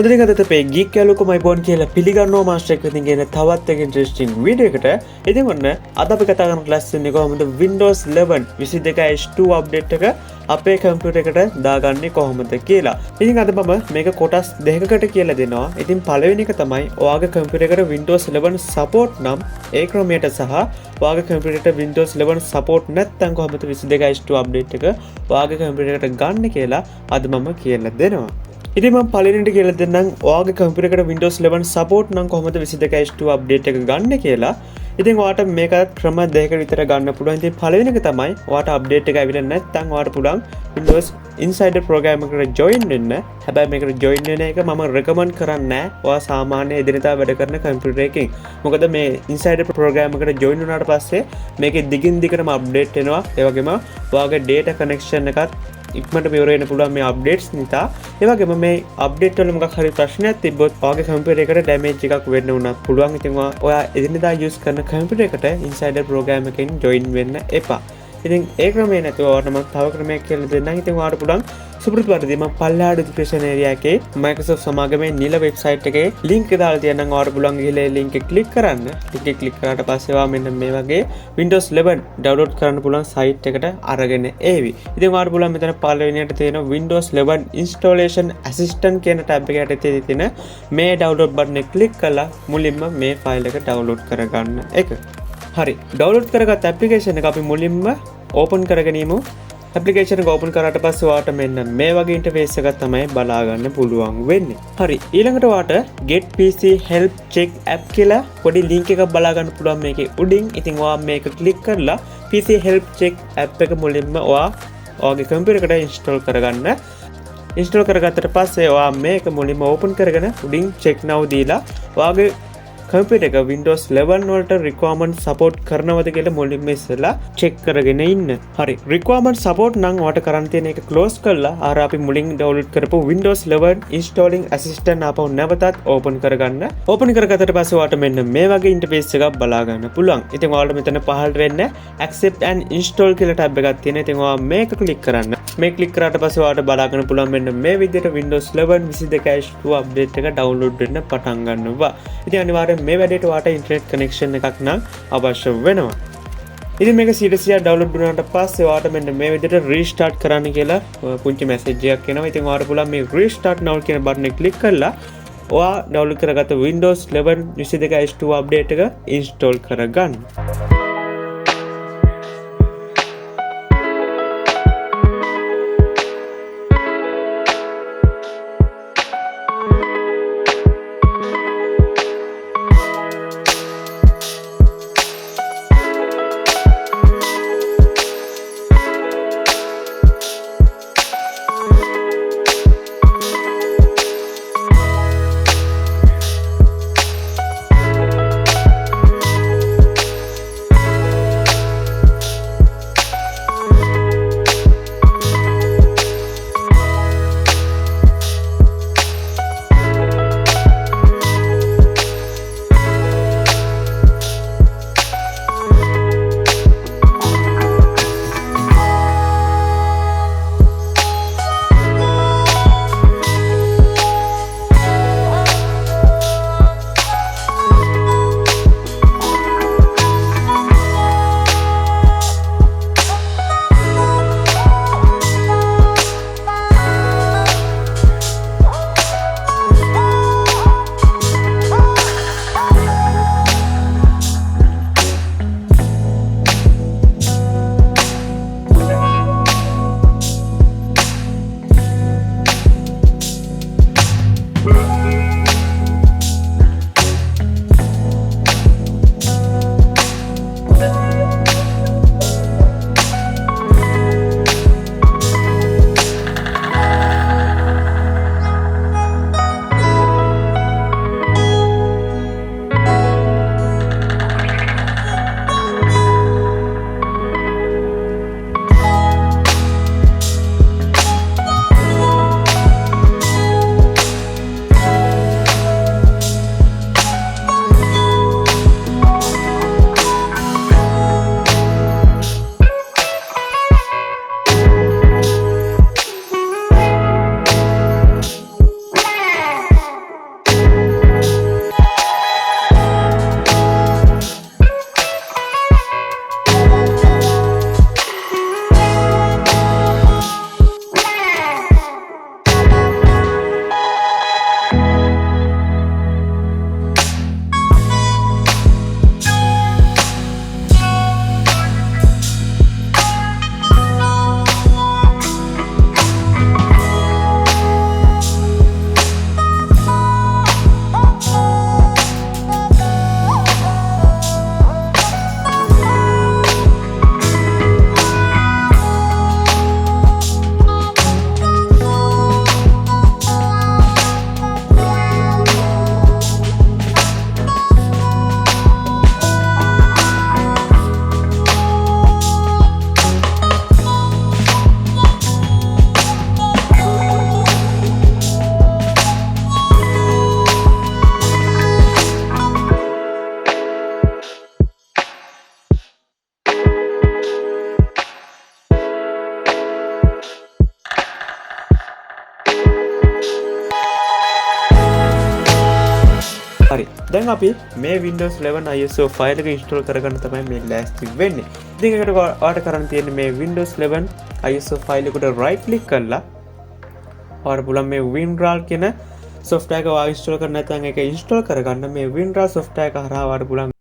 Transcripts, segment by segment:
හොඳින් අදට අපේ ගීක් යාළුවෝ මයි බෝන් කියලා පිළිගන්නවා මාස්ටර් එක්ක ඉතින් ගෙන තවත් එක ඉන්ටරෙස්ටිං වීඩියෝ එකකට. ඉතින් ඔන්න අද අපි කතා කරන ක්ලාස් එකේ කොහොමද Windows 11 22H2 අප්ඩේට් එක අපේ කම්පියුටර් එකට දාගන්නේ කොහොමද කියලා. ඉතින් අද මම මේක කොටස් දෙකකට කියලා දෙනවා. ඉතින් පළවෙනි එක තමයි ඔයාගේ කම්පියුටර් එකට Windows 11 support නම් ඒ ක්‍රමයට සහ ඔයාගේ කම්පියුටර් එකට Windows 11 support නැත්නම් කොහොමද 22H2 අප්ඩේට් එක ඔයාගේ කම්පියුටර් එකට ගන්න කියලා අද මම කියලා දෙනවා. ඉතින් මම පළවෙනිට කියලා දෙන්නම් ඔයාගේ කම්පියුටර් එකට Windows 11 support නම් කොහොමද 22H2 අප්ඩේට් එක ගන්න කියලා. ඉතින් ඔයාට මේක ක්‍රම දෙකකට විතර ගන්න පුළුවන්. ඉතින් පළවෙනි එක තමයි ඔයාට අප්ඩේට් එක ඇවිල්ලා නැත්නම් ඔයාට පුළුවන් Windows Insider program එකට join වෙන්න. හැබැයි මේකට join වෙන එක මම recommend කරන්නේ නැහැ. ඔයා සාමාන්‍ය එදිනෙදා වැඩ කරන කම්පියුටර් එකකින්. මොකද මේ Insider program එකට join වුණාට පස්සේ මේකේ දිගින් දිගටම අප්ඩේට් වෙනවා. ඒ වගේම ඔයාගේ data connection එකත් ඉක්මනට මෙවර වෙන්න පුළුවන් මේ අප්ඩේට්ස් නිසා. ඒ වගේම මේ අප්ඩේට් වල මොකක් හරි ප්‍රශ්නයක් තිබ්බොත් ඔයාගේ කම්පියුටර් එකට ඩැමේජ් එකක් වෙන්න උනත් පුළුවන්. ඉතින් ඔයා එදිනෙදා යූස් කරන කම්පියුටර් එකට ඉන්සයිඩර් ප්‍රෝග්‍රෑම් එකකින් ජොයින් වෙන්න එපා. ඉතින් ඒ ක්‍රමේ නැතුව ඔයාට මම තව ක්‍රමයක් කියලා දෙන්නම්. ඉතින් ඔයාට පුළුවන් සුපුරුදු පරිදි මම පල්ලෙහාට ඩිස්ක්‍රිප්ෂන් ඒරියා එකේ Microsoft සමාගමේ නිල වෙබ්සයිට් එකේ link එක දාලා තියන්නම්. ඔයාට පුළුවන් ගිහලා ඒ link එක click කරන්න. link එක click කරාට පස්සේ ඔයා මෙන්න මේ වගේ Windows 11 download කරන්න පුළුවන් site එකට අරගෙන ඒවි. ඉතින් ඔයාට පුළුවන් මෙතන පළවෙනියට තියෙන Windows 11 installation assistant කියන tab එක යටතේ තියෙන මේ download button එක click කරලා මුලින්ම මේ file එක download කරගන්න එක. හරි, download කරගත් application එක අපි මුලින්ම open කරගෙන ඉමු. application එක open කරාට පස්සේ ඔයාට මෙන්න මේ වගේ interface එකක් තමයි බලා ගන්න පුළුවන් වෙන්නේ. හරි, ඊළඟට ඔයාට get PC help check app කියලා පොඩි link එකක් බලා ගන්න පුළුවන් මේකේ උඩින්. ඉතින් ඔයා මේක click කරලා PC help check app එක මුලින්ම ඔයාගේ කම්පියුටර් එකට install කරගන්න. install කරගත්තට පස්සේ ඔයා මේක මුලින්ම open කරගෙන උඩින් check now දීලා ඔයාගේ කම්පියුටර් එක Windows 11 වලට requirement support කරනවද කියලා මුලින්ම ඉස්සෙල්ලා check කරගෙන ඉන්න. හරි, requirement support නම් ඔයාට කරන්න තියෙන එක close කරලා අර අපි මුලින් download කරපු Windows 11 installing assistant ආපහු නැවතත් open කරගන්න. open කරගත්තට පස්සේ ඔයාට මෙන්න මේ වගේ interface එකක් බලා ගන්න පුළුවන්. ඉතින් ඔයාලට මෙතන පහළට වෙන්න accept and install කියලා tab එකක් තියෙනවා. ඉතින් ඔයා මේක click කරන්න. මේ click කරාට පස්සේ ඔයාට බලා ගන්න පුළුවන් මෙන්න මේ විදිහට Windows 11 22H2 update එක download වෙන්න පටන් ගන්නවා. ඉතින් අනිවාර්යෙන් මේ වැඩේට ඔයාට ඉන්ටර්නෙට් කනෙක්ෂන් එකක් නම් අවශ්‍ය වෙනවා. ඉතින් මේක 100% ඩවුන්ලෝඩ් වුණාට පස්සේ ඔයාට මෙන්න මේ විදිහට රීස්ටාර්ට් කරන්න කියලා පුංචි මැසේජ් එකක් එනවා. ඉතින් ඔයාට පුළුවන් මේ රීස්ටාර්ට් now කියන බටන් එක ක්ලික් කරලා ඔයා ඩවුන්ලෝඩ් කරගත්ත Windows 11 22H2 අප්ඩේට් එක ඉන්ස්ටෝල් කරගන්න. දැන් අපි මේ Windows 11 ISO ෆයිල් එක ඉන්ස්ටෝල් කරගන්න තමයි මේ ලෑස්ති වෙන්නේ. ඉතින් ඒකට ඔයාලට කරන්න තියෙන්නේ මේ Windows 11 ISO ෆයිල් එකට right click කරලා ඔයාලට පුළුවන් මේ WinRAR කියන software එක ඔයා ඉන්ස්ටෝල් කරන්න නැත්නම් ඒක ඉන්ස්ටෝල් කරගන්න මේ WinRAR software එක හරහා ඔයාලට පුළුවන්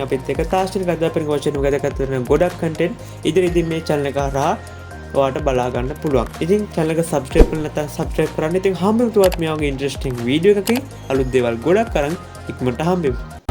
අපිත් එක්ක තාක්ෂණික අධ්‍යාපනික වශයෙන් උගත කරන ගොඩක් කන්ටෙන්ට් ඉදිරියේදී මේ channel එක හරහා ඔයාලට බලා ගන්න පුළුවන්. ඉතින් channel එක subscribe කරලා නැත්නම් subscribe කරන්න. ඉතින් හම්බෙමුවත් මේ වගේ interesting වීඩියෝ එකකින් අලුත් දේවල් ගොඩක් අරන් ඉක්මනට හම්බෙමු.